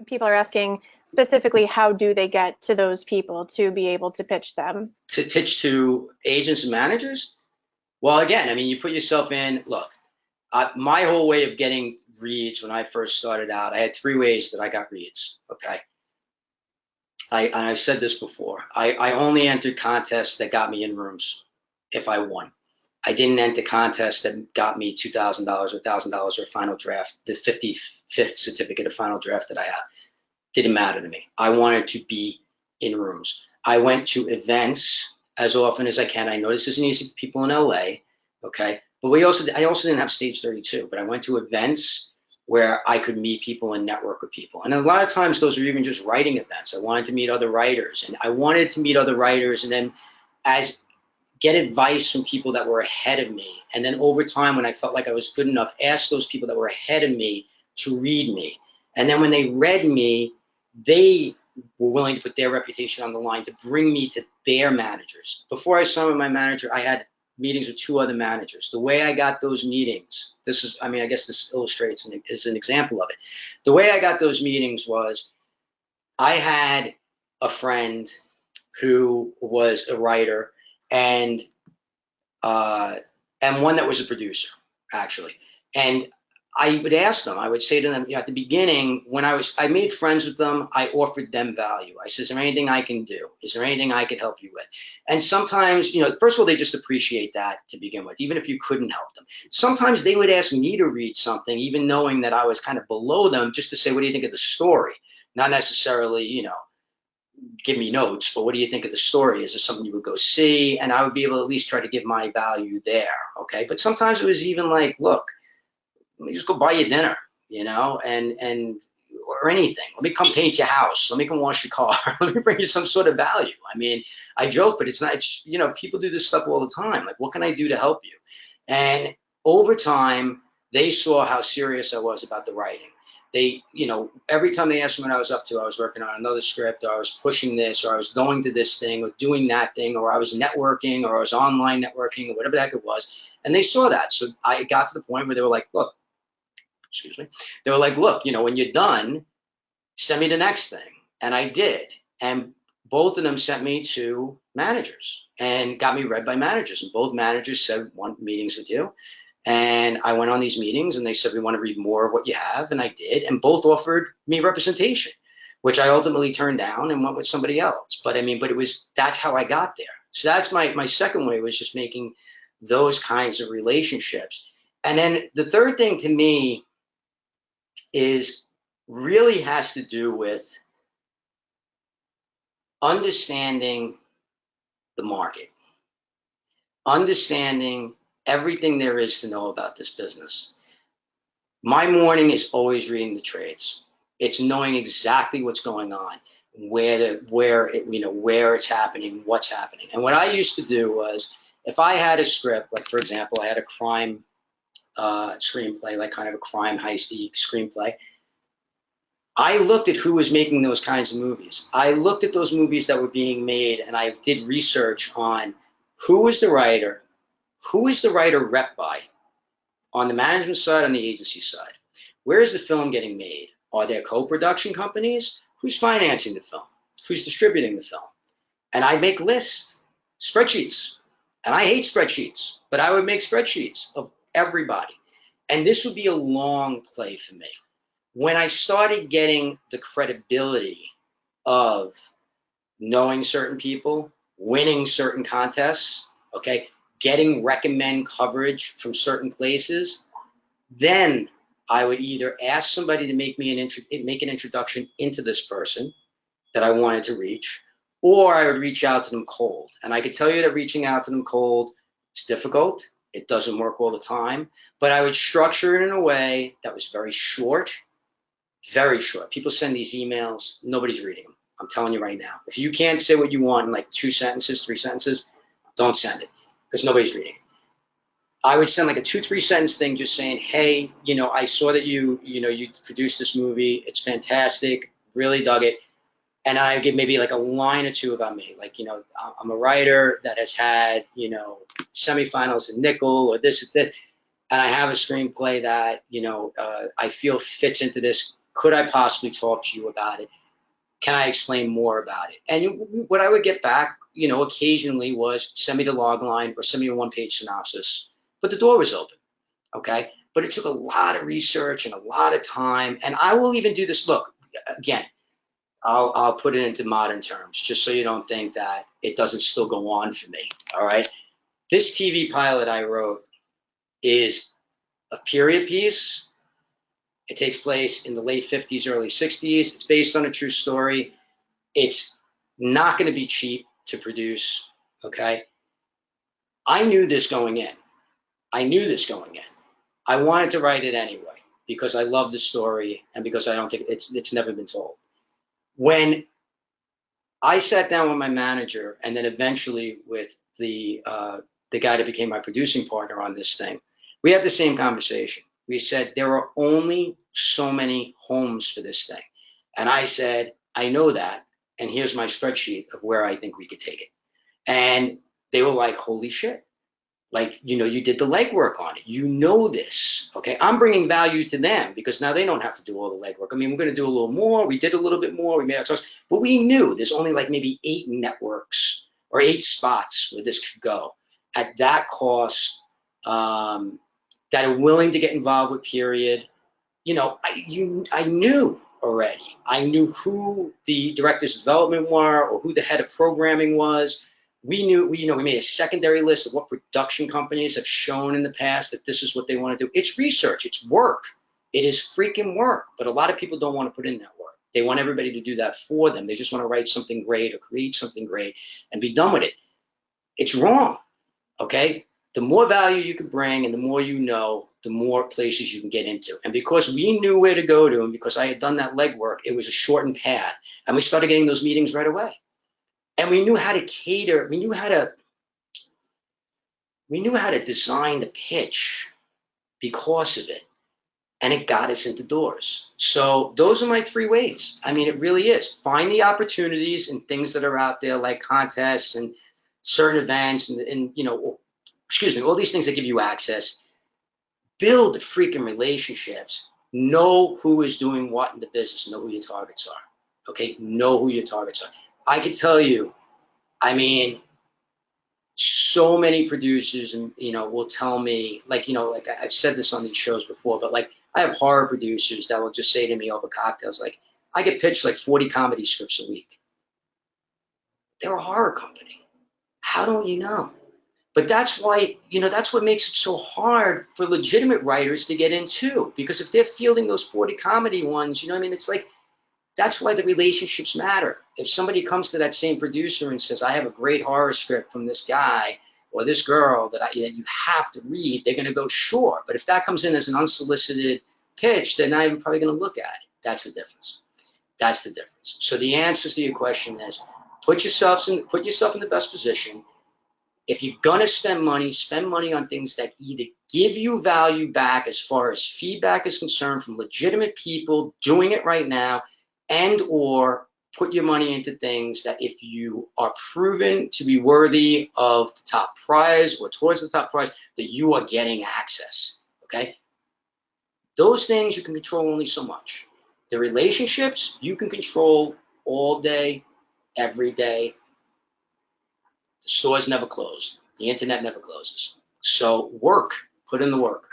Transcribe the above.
People are asking specifically, how do they get to those people to be able to pitch them? To pitch to agents and managers? Well, again, I mean, you put yourself in. Look, my whole way of getting reads when I first started out, I had three ways that I got reads. Okay, and I've said this before. I only entered contests that got me in rooms if I won. I didn't enter contests that got me $2,000 or $1,000 or a final draft, the 55th certificate of final draft that I had. Didn't matter to me. I wanted to be in rooms. I went to events as often as I can. I know this isn't easy for people in LA, okay? But I also didn't have stage 32, but I went to events where I could meet people and network with people. And a lot of times those were even just writing events. I wanted to meet other writers, and I wanted to meet other writers, and then as get advice from people that were ahead of me. And then over time, when I felt like I was good enough, ask those people that were ahead of me to read me. And then when they read me, they were willing to put their reputation on the line to bring me to their managers. Before I signed with my manager, I had meetings with two other managers. The way I got those meetings, this is, I mean, I guess this illustrates and is an example of it. The way I got those meetings was I had a friend who was a writer and one that was a producer, actually. And I would ask them, I would say to them, you know, at the beginning, when I made friends with them, I offered them value. I said, is there anything I can do? Is there anything I could help you with? And sometimes, you know, first of all, they just appreciate that to begin with, even if you couldn't help them. Sometimes they would ask me to read something, even knowing that I was kind of below them, just to say, what do you think of the story? Not necessarily, you know, give me notes, but what do you think of the story? Is it something you would go see? And I would be able to at least try to give my value there, okay? But sometimes it was even like, look, let me just go buy you dinner, you know, and or anything. Let me come paint your house. Let me come wash your car. Let me bring you some sort of value. I mean, I joke, but it's not, it's, you know, people do this stuff all the time. Like, what can I do to help you? And over time, they saw how serious I was about the writing. They, you know, every time they asked me what I was up to, I was working on another script, or I was pushing this, or I was going to this thing, or doing that thing, or I was networking, or I was online networking, or whatever the heck it was. And they saw that. So I got to the point where they were like, look, excuse me, they were like, look, you know, when you're done, send me the next thing. And I did. And both of them sent me to managers and got me read by managers. And both managers said, want meetings with you. And I went on these meetings and they said, we want to read more of what you have. And I did. And both offered me representation, which I ultimately turned down and went with somebody else. But I mean, but it was, that's how I got there. So that's my second way, was just making those kinds of relationships. And then the third thing to me is really has to do with understanding the market, understanding everything there is to know about this business. My morning is always reading the trades. It's knowing exactly what's going on, where it's happening, what's happening. And what I used to do was, if I had a script, like for example, I had a crime screenplay, like kind of a crime heisty screenplay, I looked at who was making those kinds of movies. I looked at those movies that were being made, and I did research on who is the writer rep by, on the management side, on the agency side. Where is the film getting made? Are there co-production companies? Who's financing the film? Who's distributing the film? And I'd make lists, spreadsheets. And I hate spreadsheets, but I would make spreadsheets of everybody. And this would be a long play for me. When I started getting the credibility of knowing certain people, winning certain contests, okay, getting recommend coverage from certain places, then I would either ask somebody to make an introduction into this person that I wanted to reach, or I would reach out to them cold. And I could tell you that reaching out to them cold, it's difficult. It doesn't work all the time, but I would structure it in a way that was very short, very short. People send these emails, nobody's reading them. I'm telling you right now. If you can't say what you want in like 2 sentences, 3 sentences, don't send it, because nobody's reading it. I would send like a 2-3 sentence thing just saying, hey, you know, I saw that you produced this movie. It's fantastic. Really dug it. And I give maybe like a line or two about me. Like, you know, I'm a writer that has had, you know, semifinals in Nickel or this or that. And I have a screenplay that, you know, I feel fits into this Could I possibly talk to you about it? Can I explain more about it? And what I would get back, occasionally was send me the log line or send me a one-page synopsis. But the door was open, okay? But it took a lot of research and a lot of time. And I will even do this. Look, again, I'll put it into modern terms, just so you don't think that it doesn't still go on for me, all right? This TV pilot I wrote is a period piece. It takes place in the late 50s, early 60s. It's based on a true story. It's not going to be cheap to produce, okay? I knew this going in. I wanted to write it anyway because I love the story and because I don't think it's never been told. When I sat down with my manager and then eventually with the guy that became my producing partner on this thing, we had the same conversation. We said, there are only so many homes for this thing. And I said, I know that. And here's my spreadsheet of where I think we could take it. And they were like, holy shit. Like, you did the legwork on it. You know this, okay? I'm bringing value to them because now they don't have to do all the legwork. I mean, we're going to do a little more. We did a little bit more. We made our choice. But we knew there's only like maybe 8 networks or 8 spots where this could go at that cost, that are willing to get involved with period. I knew already. I knew who the directors of development were or who the head of programming was. We knew, we made a secondary list of what production companies have shown in the past that this is what they want to do. It's research, it's work. It is freaking work, but a lot of people don't want to put in that work. They want everybody to do that for them. They just want to write something great or create something great and be done with it. It's wrong, okay? The more value you can bring and the more the more places you can get into. And because we knew where to go to and because I had done that legwork, it was a shortened path. And we started getting those meetings right away. And we knew how to cater. We knew how to design the pitch because of it. And it got us into doors. So those are my 3 ways. I mean, it really is. Find the opportunities and things that are out there like contests and certain events and all these things that give you access. Build the freaking relationships. Know who is doing what in the business. Know who your targets are. Okay? Know who your targets are. I could tell you, I mean, so many producers and will tell me, like I've said this on these shows before, but like I have horror producers that will just say to me over cocktails, like, I get pitched like 40 comedy scripts a week. They're a horror company. How don't you know? But that's why, that's what makes it so hard for legitimate writers to get into, because if they're fielding those 40 comedy ones, it's like, that's why the relationships matter. If somebody comes to that same producer and says, I have a great horror script from this guy or this girl that you have to read, they're going to go, sure. But if that comes in as an unsolicited pitch, they're not even probably going to look at it. That's the difference. That's the difference. So the answer to your question is put yourself in the best position. If you're going to spend money on things that either give you value back as far as feedback is concerned from legitimate people doing it right now, and or put your money into things that if you are proven to be worthy of the top prize or towards the top prize, that you are getting access, okay? Those things you can control only so much. The relationships you can control all day, every day. The stores never close. The internet never closes. So put in the work.